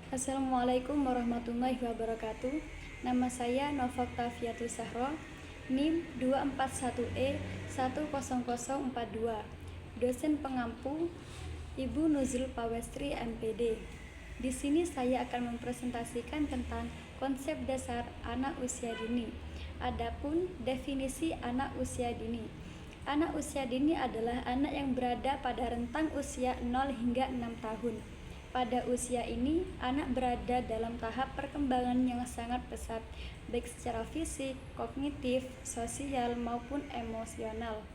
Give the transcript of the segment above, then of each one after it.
Assalamualaikum warahmatullahi wabarakatuh. Nama saya Nova Octaviatus Sahro, NIM 241E10042. Dosen pengampu Ibu Nuzul Pawestri MPD. Di sini saya akan mempresentasikan tentang konsep dasar anak usia dini. Adapun definisi anak usia dini. Anak usia dini adalah anak yang berada pada rentang usia 0 hingga 6 tahun. Pada usia ini, anak berada dalam tahap perkembangan yang sangat pesat, baik secara fisik, kognitif, sosial, maupun emosional.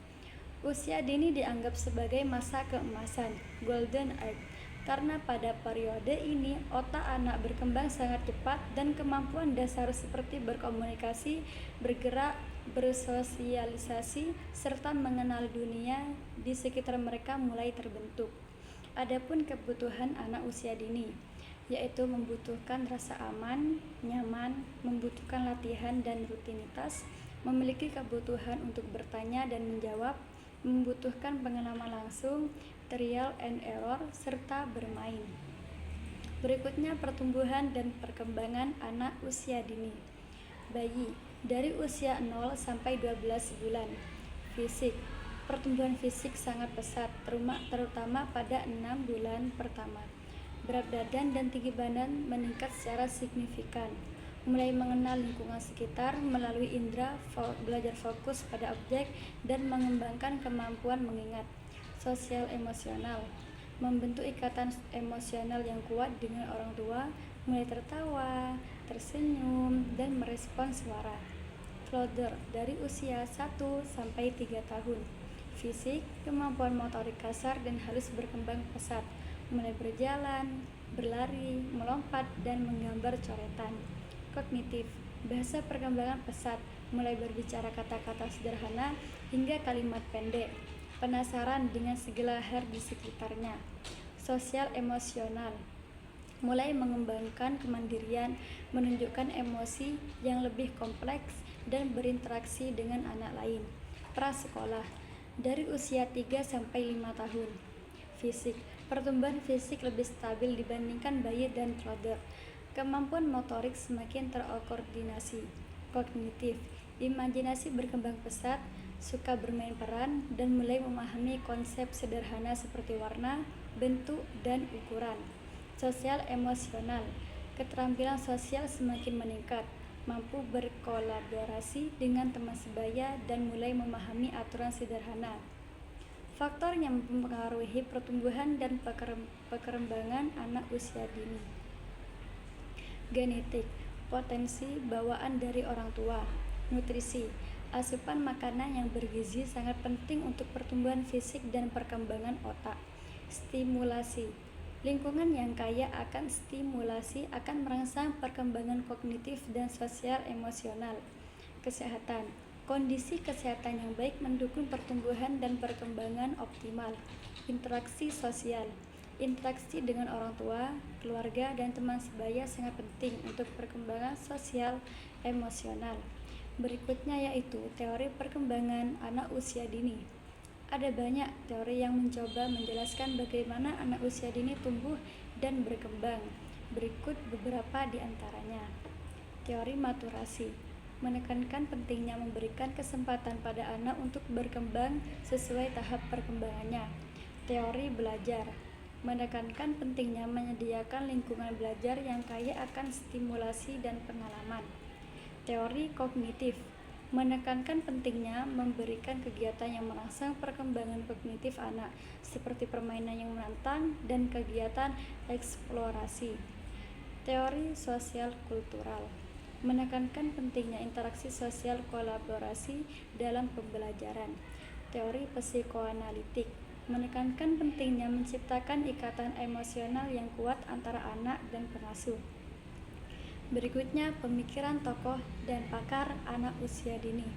Usia dini dianggap sebagai masa keemasan, golden age, karena pada periode ini otak anak berkembang sangat cepat dan kemampuan dasar seperti berkomunikasi, bergerak, bersosialisasi, serta mengenal dunia di sekitar mereka mulai terbentuk. Adapun kebutuhan anak usia dini, yaitu membutuhkan rasa aman, nyaman, membutuhkan latihan dan rutinitas, memiliki kebutuhan untuk bertanya dan menjawab, membutuhkan pengalaman langsung, trial and error, serta bermain. Berikutnya pertumbuhan dan perkembangan anak usia dini. Bayi dari usia 0 sampai 12 bulan. Fisik. Pertumbuhan fisik sangat pesat, terutama pada 6 bulan pertama. Berat badan dan tinggi badan meningkat secara signifikan. Mulai mengenal lingkungan sekitar melalui indera, belajar fokus pada objek, dan mengembangkan kemampuan mengingat. Sosial emosional. Membentuk ikatan emosional yang kuat dengan orang tua, mulai tertawa, tersenyum, dan merespon suara. Toddler dari usia 1 sampai 3 tahun. Fisik, kemampuan motorik kasar dan halus berkembang pesat, mulai berjalan, berlari, melompat, dan menggambar coretan. Kognitif, bahasa perkembangan pesat, mulai berbicara kata-kata sederhana hingga kalimat pendek, penasaran dengan segala hal di sekitarnya. Sosial emosional, mulai mengembangkan kemandirian, menunjukkan emosi yang lebih kompleks, dan berinteraksi dengan anak lain. Prasekolah, dari usia 3 sampai 5 tahun. Fisik, pertumbuhan fisik lebih stabil dibandingkan bayi dan toddler. Kemampuan motorik semakin terkoordinasi. Kognitif, imajinasi berkembang pesat, suka bermain peran, dan mulai memahami konsep sederhana seperti warna, bentuk, dan ukuran. Sosial emosional, keterampilan sosial semakin meningkat, mampu berkolaborasi dengan teman sebaya dan mulai memahami aturan sederhana. Faktor yang mempengaruhi pertumbuhan dan perkembangan anak usia dini. Genetik, potensi bawaan dari orang tua. Nutrisi, asupan makanan yang bergizi sangat penting untuk pertumbuhan fisik dan perkembangan otak. Stimulasi, lingkungan yang kaya akan stimulasi akan merangsang perkembangan kognitif dan sosial emosional. Kesehatan, kondisi kesehatan yang baik mendukung pertumbuhan dan perkembangan optimal. Interaksi sosial, interaksi dengan orang tua, keluarga, dan teman sebaya sangat penting untuk perkembangan sosial emosional. Berikutnya yaitu teori perkembangan anak usia dini. Ada banyak teori yang mencoba menjelaskan bagaimana anak usia dini tumbuh dan berkembang. Berikut beberapa di antaranya. Teori maturasi menekankan pentingnya memberikan kesempatan pada anak untuk berkembang sesuai tahap perkembangannya. Teori belajar menekankan pentingnya menyediakan lingkungan belajar yang kaya akan stimulasi dan pengalaman. Teori kognitif menekankan pentingnya memberikan kegiatan yang merangsang perkembangan kognitif anak, seperti permainan yang menantang dan kegiatan eksplorasi. Teori sosial kultural menekankan pentingnya interaksi sosial kolaborasi dalam pembelajaran. Teori psikoanalitik menekankan pentingnya menciptakan ikatan emosional yang kuat antara anak dan pengasuh. Berikutnya pemikiran tokoh dan pakar anak usia dini.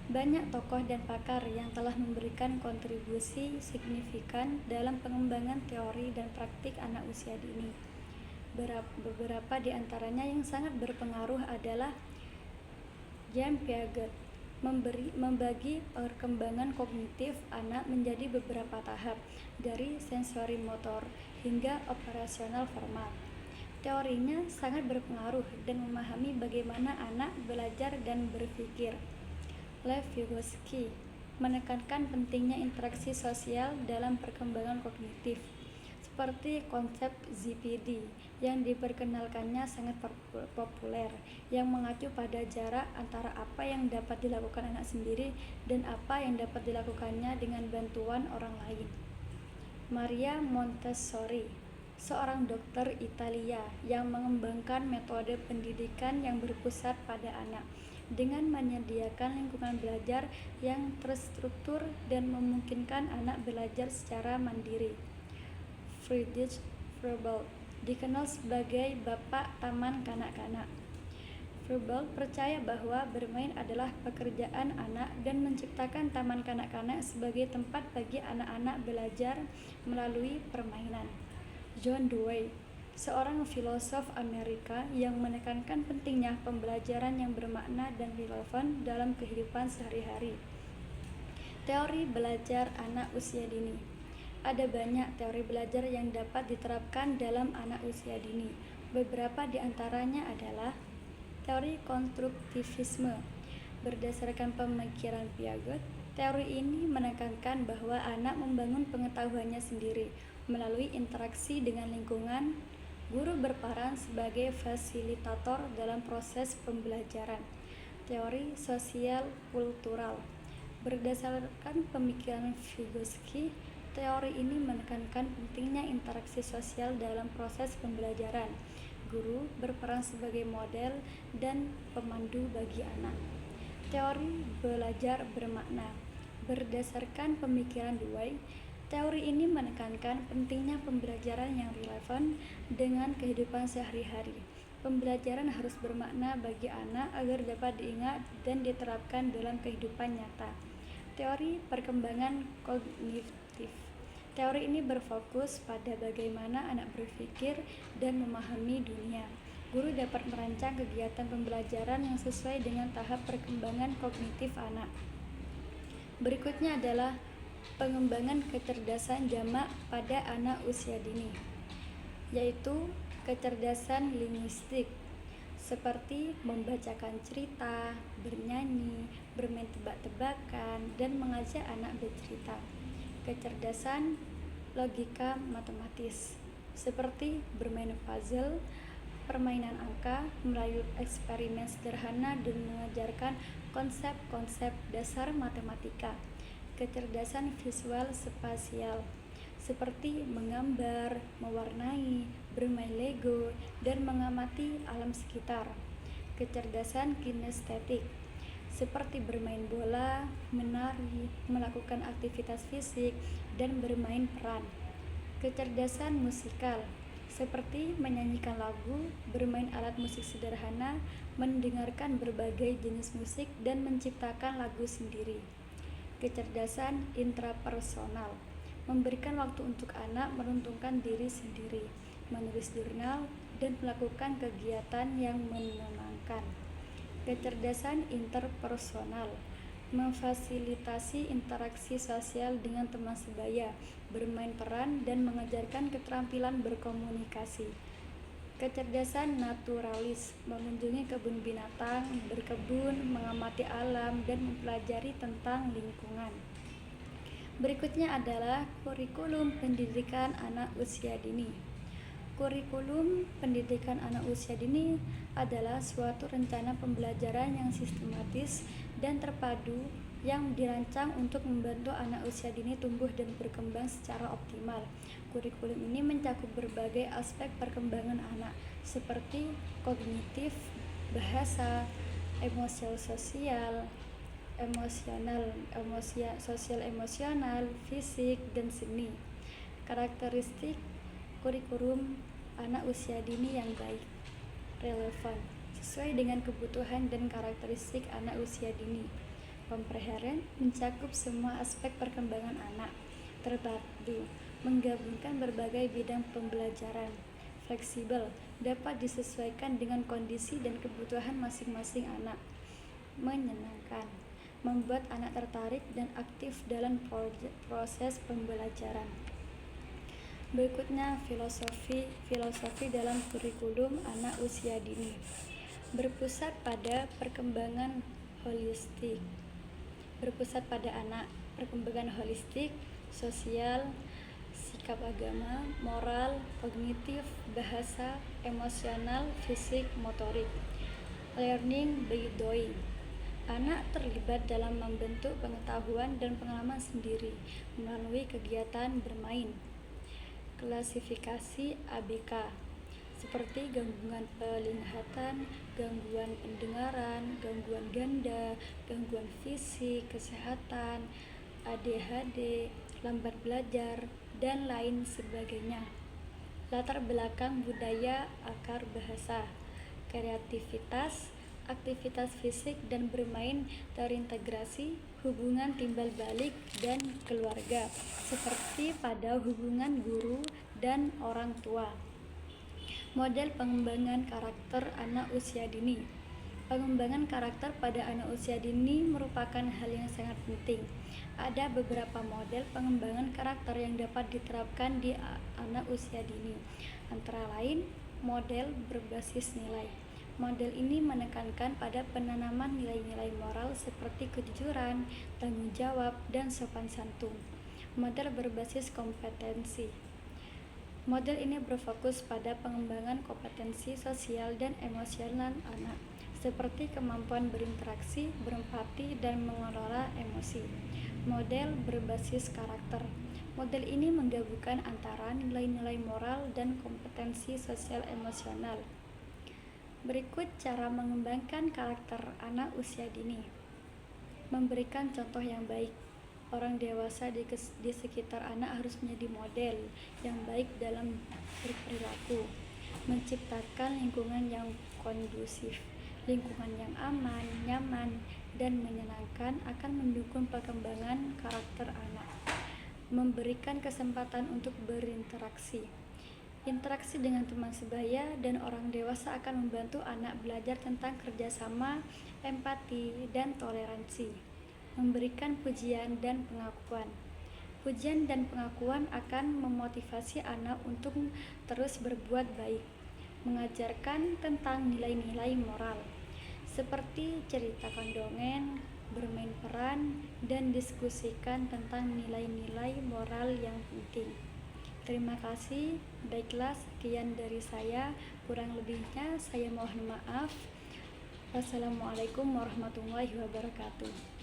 Banyak tokoh dan pakar yang telah memberikan kontribusi signifikan dalam pengembangan teori dan praktik anak usia dini. Beberapa di antaranya yang sangat berpengaruh adalah Jean Piaget, membagi perkembangan kognitif anak menjadi beberapa tahap, dari sensori motor hingga operasional formal. Teorinya sangat berpengaruh dan memahami bagaimana anak belajar dan berpikir. Lev Vygotsky menekankan pentingnya interaksi sosial dalam perkembangan kognitif, seperti konsep ZPD yang diperkenalkannya sangat populer, yang mengacu pada jarak antara apa yang dapat dilakukan anak sendiri dan apa yang dapat dilakukannya dengan bantuan orang lain. Maria Montessori, seorang dokter Italia yang mengembangkan metode pendidikan yang berpusat pada anak dengan menyediakan lingkungan belajar yang terstruktur dan memungkinkan anak belajar secara mandiri. Friedrich Froebel dikenal sebagai bapak taman kanak-kanak. Froebel percaya bahwa bermain adalah pekerjaan anak dan menciptakan taman kanak-kanak sebagai tempat bagi anak-anak belajar melalui permainan. John Dewey, seorang filosof Amerika yang menekankan pentingnya pembelajaran yang bermakna dan relevan dalam kehidupan sehari-hari. Teori belajar anak usia dini. Ada banyak teori belajar yang dapat diterapkan dalam anak usia dini. Beberapa di antaranya adalah teori konstruktivisme. Berdasarkan pemikiran Piaget, teori ini menekankan bahwa anak membangun pengetahuannya sendiri melalui interaksi dengan lingkungan. Guru berperan sebagai fasilitator dalam proses pembelajaran. Teori sosial kultural. Berdasarkan pemikiran Vygotsky, teori ini menekankan pentingnya interaksi sosial dalam proses pembelajaran. Guru berperan sebagai model dan pemandu bagi anak. Teori belajar bermakna. Berdasarkan pemikiran Dewey, teori ini menekankan pentingnya pembelajaran yang relevan dengan kehidupan sehari-hari. Pembelajaran harus bermakna bagi anak agar dapat diingat dan diterapkan dalam kehidupan nyata. Teori perkembangan kognitif. Teori ini berfokus pada bagaimana anak berpikir dan memahami dunia. Guru dapat merancang kegiatan pembelajaran yang sesuai dengan tahap perkembangan kognitif anak. Berikutnya adalah pengembangan kecerdasan jamak pada anak usia dini, yaitu kecerdasan linguistik, seperti membacakan cerita, bernyanyi, bermain tebak-tebakan, dan mengajak anak bercerita. Kecerdasan logika matematis, seperti bermain puzzle, permainan angka, melalui eksperimen sederhana dan mengajarkan konsep-konsep dasar matematika. Kecerdasan visual spasial, seperti menggambar, mewarnai, bermain Lego, dan mengamati alam sekitar. Kecerdasan kinestetik, seperti bermain bola, menari, melakukan aktivitas fisik, dan bermain peran. Kecerdasan musikal, seperti menyanyikan lagu, bermain alat musik sederhana, mendengarkan berbagai jenis musik, dan menciptakan lagu sendiri. Kecerdasan intrapersonal, memberikan waktu untuk anak menentukan diri sendiri, menulis jurnal, dan melakukan kegiatan yang menyenangkan. Kecerdasan interpersonal, memfasilitasi interaksi sosial dengan teman sebaya, bermain peran, dan mengajarkan keterampilan berkomunikasi. Kecerdasan naturalis, mengunjungi kebun binatang, berkebun, mengamati alam, dan mempelajari tentang lingkungan. Berikutnya adalah kurikulum pendidikan anak usia dini. Kurikulum pendidikan anak usia dini adalah suatu rencana pembelajaran yang sistematis dan terpadu yang dirancang untuk membantu anak usia dini tumbuh dan berkembang secara optimal. Kurikulum ini mencakup berbagai aspek perkembangan anak, seperti kognitif, bahasa, sosial emosional, fisik, dan seni. Karakteristik kurikulum anak usia dini yang baik, relevan, sesuai dengan kebutuhan dan karakteristik anak usia dini. Kompreheren, mencakup semua aspek perkembangan anak, terpadu, menggabungkan berbagai bidang pembelajaran. Fleksibel, dapat disesuaikan dengan kondisi dan kebutuhan masing-masing anak. Menyenangkan, membuat anak tertarik dan aktif dalam proses pembelajaran. Berikutnya filosofi dalam kurikulum anak usia dini. Berpusat pada perkembangan holistik. Berpusat pada anak, perkembangan holistik, sosial, sikap agama, moral, kognitif, bahasa, emosional, fisik, motorik. Learning by doing. Anak terlibat dalam membentuk pengetahuan dan pengalaman sendiri melalui kegiatan bermain. Klasifikasi ABK seperti gangguan penglihatan, gangguan pendengaran, gangguan ganda, gangguan fisik, kesehatan, ADHD, lambat belajar, dan lain sebagainya. Latar belakang budaya, akar bahasa, kreativitas, aktivitas fisik dan bermain terintegrasi, hubungan timbal balik dan keluarga, seperti pada hubungan guru dan orang tua. Model pengembangan karakter anak usia dini. Pengembangan karakter pada anak usia dini merupakan hal yang sangat penting. Ada beberapa model pengembangan karakter yang dapat diterapkan di anak usia dini, antara lain model berbasis nilai. Model ini menekankan pada penanaman nilai-nilai moral seperti kejujuran, tanggung jawab, dan sopan santun. Model berbasis kompetensi. Model ini berfokus pada pengembangan kompetensi sosial dan emosional anak, seperti kemampuan berinteraksi, berempati, dan mengelola emosi. Model berbasis karakter. Model ini menggabungkan antara nilai-nilai moral dan kompetensi sosial emosional. Berikut cara mengembangkan karakter anak usia dini. Memberikan contoh yang baik. Orang dewasa di sekitar anak harus menjadi model yang baik dalam berperilaku. Menciptakan lingkungan yang kondusif, lingkungan yang aman, nyaman, dan menyenangkan akan mendukung perkembangan karakter anak. Memberikan kesempatan untuk berinteraksi. Interaksi dengan teman sebaya dan orang dewasa akan membantu anak belajar tentang kerjasama, empati, dan toleransi. Memberikan pujian dan pengakuan. Pujian dan pengakuan akan memotivasi anak untuk terus berbuat baik. Mengajarkan tentang nilai-nilai moral, seperti ceritakan dongeng, bermain peran, dan diskusikan tentang nilai-nilai moral yang penting. Terima kasih. Baiklah, sekian dari saya. Kurang lebihnya saya mohon maaf. Wassalamualaikum warahmatullahi wabarakatuh.